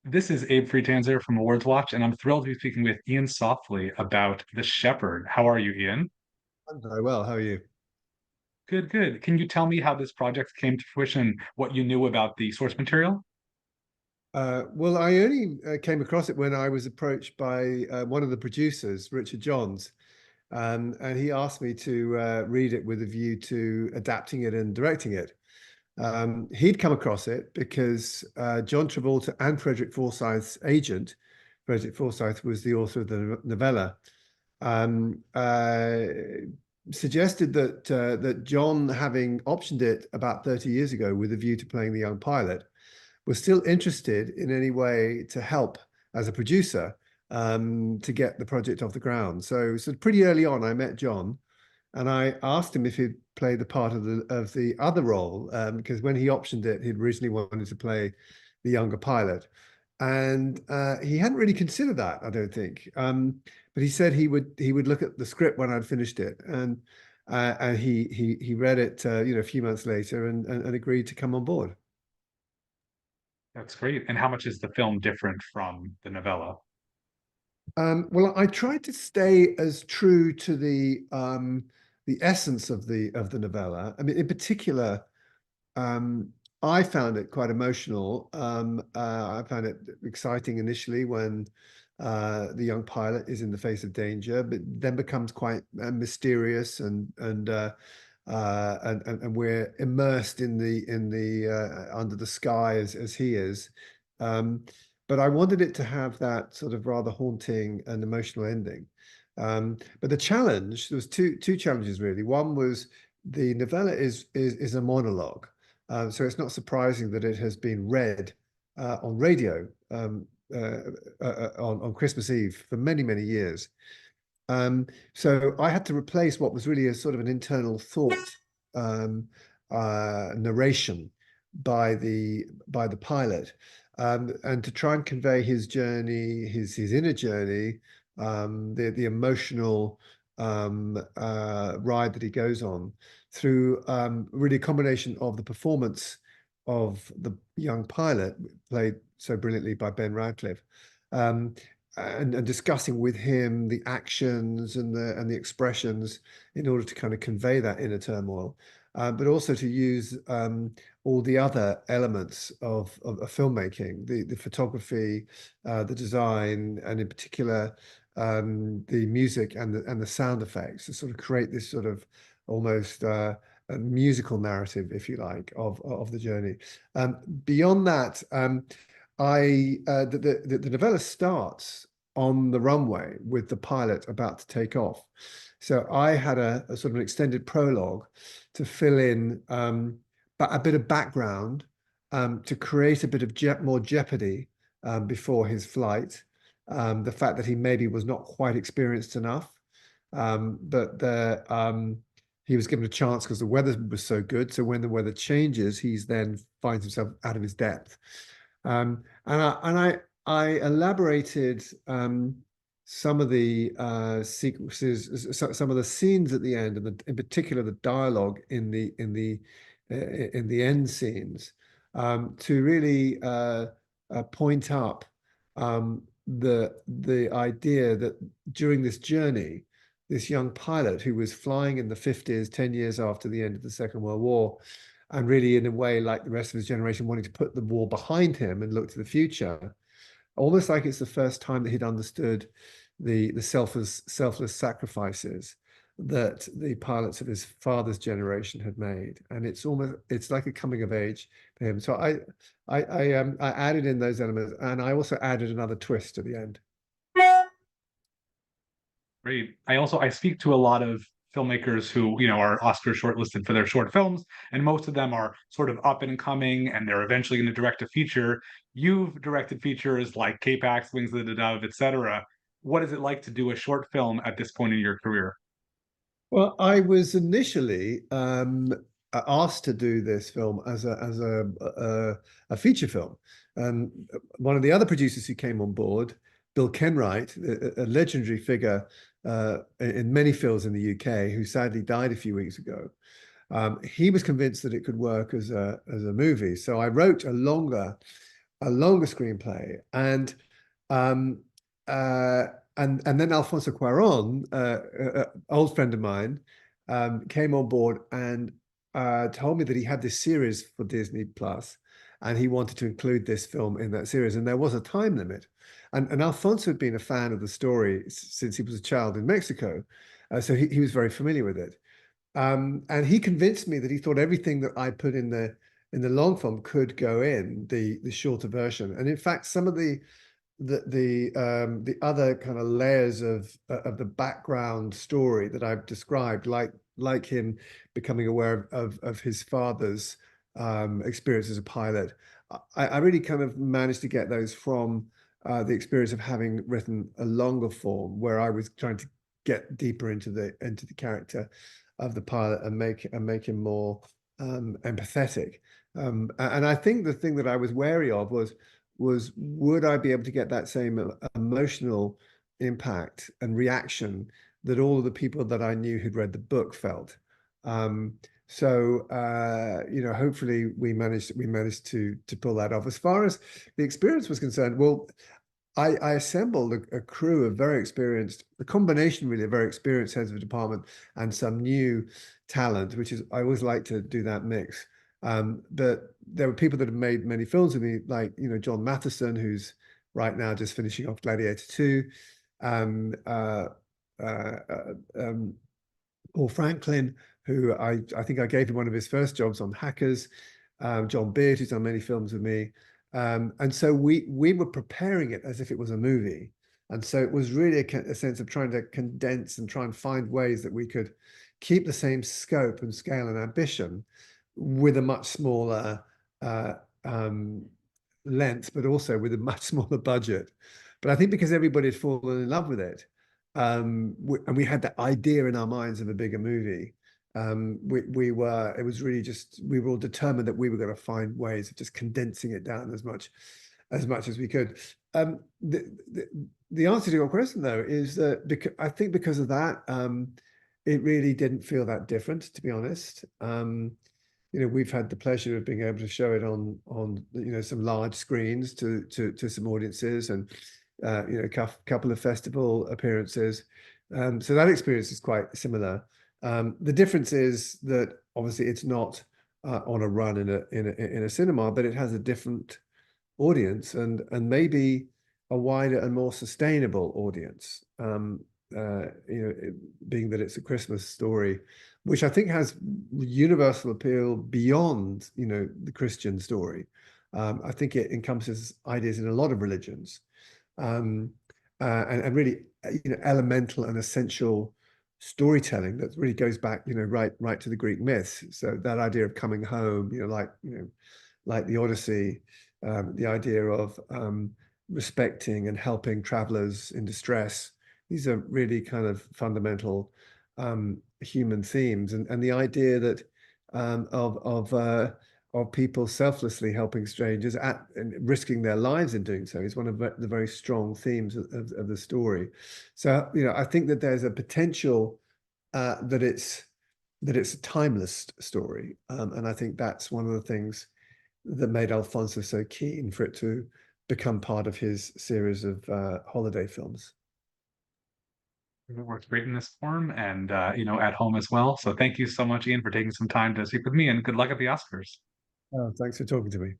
This is Abe Freetanzer from Awards Watch, and I'm thrilled to be speaking with Iain Softley about The Shepherd. How are you, Ian? I'm very well. How are you? Good, good. Can you tell me how this project came to fruition, what you knew about the source material? Well, I only came across it when I was approached by one of the producers, Richard Johns, and he asked me to read it with a view to adapting it and directing it. He'd come across it because John Travolta and Frederick Forsyth's agent, Frederick Forsyth was the author of the novella, um, uh, suggested that John, having optioned it about 30 years ago with a view to playing the young pilot, was still interested in any way to help as a producer to get the project off the ground. So pretty early on, I met John, and I asked him if he'd play the part of the other role because when he optioned it, he'd originally wanted to play the younger pilot, and he hadn't really considered that, I don't think. But he said he would look at the script when I'd finished it, and he read it a few months later and agreed to come on board. That's great. And how much is the film different from the novella? Well, I tried to stay as true to the essence of the novella. I mean, in particular, I found it quite emotional. I found it exciting initially when the young pilot is in the face of danger, but then becomes quite mysterious and we're immersed in the under the sky as he is. Um, but I wanted it to have that sort of rather haunting and emotional ending. But the challenge, there was two challenges really. One was the novella is a monologue, so it's not surprising that it has been read on radio on Christmas Eve for many years. So I had to replace what was really a sort of an internal thought um, narration by the pilot, and to try and convey his journey, his inner journey, the emotional ride that he goes on through really a combination of the performance of the young pilot, played so brilliantly by Ben Radcliffe, um, and discussing with him the actions and the expressions in order to kind of convey that inner turmoil, but also to use all the other elements of filmmaking, the photography, the design, and in particular the music and the sound effects to sort of create this sort of almost a musical narrative, if you like, of the journey. Beyond that, the novella starts on the runway with the pilot about to take off. So I had a sort of an extended prologue to fill in a bit of background to create a bit of more jeopardy before his flight. The fact that he maybe was not quite experienced enough, but he was given a chance because the weather was so good. So when the weather changes, he's then finds himself out of his depth. And I elaborated some of the sequences, some of the scenes at the end, and in particular the dialogue in the end scenes, to really point up the idea that during this journey, this young pilot who was flying in the 50s, 10 years after the end of the Second World War, and really in a way like the rest of his generation wanting to put the war behind him and look to the future, almost like it's the first time that he'd understood the selfless sacrifices that the pilots of his father's generation had made. And it's like a coming of age for him. So I added in those elements, and I also added another twist at the end. Great. I speak to a lot of filmmakers who, are Oscar shortlisted for their short films, and most of them are sort of up and coming, and they're eventually going to direct a feature. You've directed features like K-PAX, Wings of the Dove, etc. What is it like to do a short film at this point in your career? Well, I was initially asked to do this film as a feature film. One of the other producers who came on board, Bill Kenwright, a legendary figure in many fields in the UK, who sadly died a few weeks ago. He was convinced that it could work as a movie. So I wrote a longer a longer screenplay, um, uh, and then Alfonso Cuarón, old friend of mine, came on board and told me that he had this series for Disney Plus, and he wanted to include this film in that series, and there was a time limit. And Alfonso had been a fan of the story since he was a child in Mexico, so he was very familiar with it. And he convinced me that he thought everything that I put in the long film could go in the shorter version. And in fact, some of the other kind of layers of the background story that I've described, like him becoming aware of his father's experience as a pilot, I really kind of managed to get those from the experience of having written a longer form where I was trying to get deeper into the character of the pilot and make him more empathetic. And I think the thing that I was wary of was would I be able to get that same emotional impact and reaction that all of the people that I knew who'd read the book felt. You know, hopefully we managed to pull that off. As far as the experience was concerned, well, I assembled a crew of very experienced, a combination really of very experienced heads of department and some new talent, which is, I always like to do that mix. But there were people that have made many films with me, like, you know, John Matheson, who's right now just finishing off Gladiator 2, um, uh, uh, uh, um, Paul Franklin, who I think I gave him one of his first jobs on Hackers, John Beard, who's done many films with me. And so we were preparing it as if it was a movie. And so it was really a sense of trying to condense and try and find ways that we could keep the same scope and scale and ambition with a much smaller uh, um, length, but also with a much smaller budget. But I think because everybody had fallen in love with it, and we had that idea in our minds of a bigger movie, it was really just, we were all determined that we were going to find ways of just condensing it down as much as we could. The answer to your question, though, is that I think because of that, it really didn't feel that different, to be honest. You know, we've had the pleasure of being able to show it on you know, some large screens to some audiences, and you know, a couple of festival appearances. So that experience is quite similar. The difference is that obviously it's not on a run in a cinema, but it has a different audience and maybe a wider and more sustainable audience. You know, being that it's a Christmas story, which I think has universal appeal beyond, you know, the Christian story. I think it encompasses ideas in a lot of religions, and really, you know, elemental and essential storytelling that really goes back, you know, right to the Greek myths. So that idea of coming home, you know, like the Odyssey, the idea of respecting and helping travelers in distress. These are really kind of fundamental human themes, and the idea that of people selflessly helping strangers and risking their lives in doing so is one of the very strong themes of the story. So, you know, I think that there's a potential that it's a timeless story, and I think that's one of the things that made Alfonso so keen for it to become part of his series of holiday films. It works great in this form and you know, at home as well. So thank you so much, Ian, for taking some time to speak with me, and good luck at the Oscars. Oh, thanks for talking to me.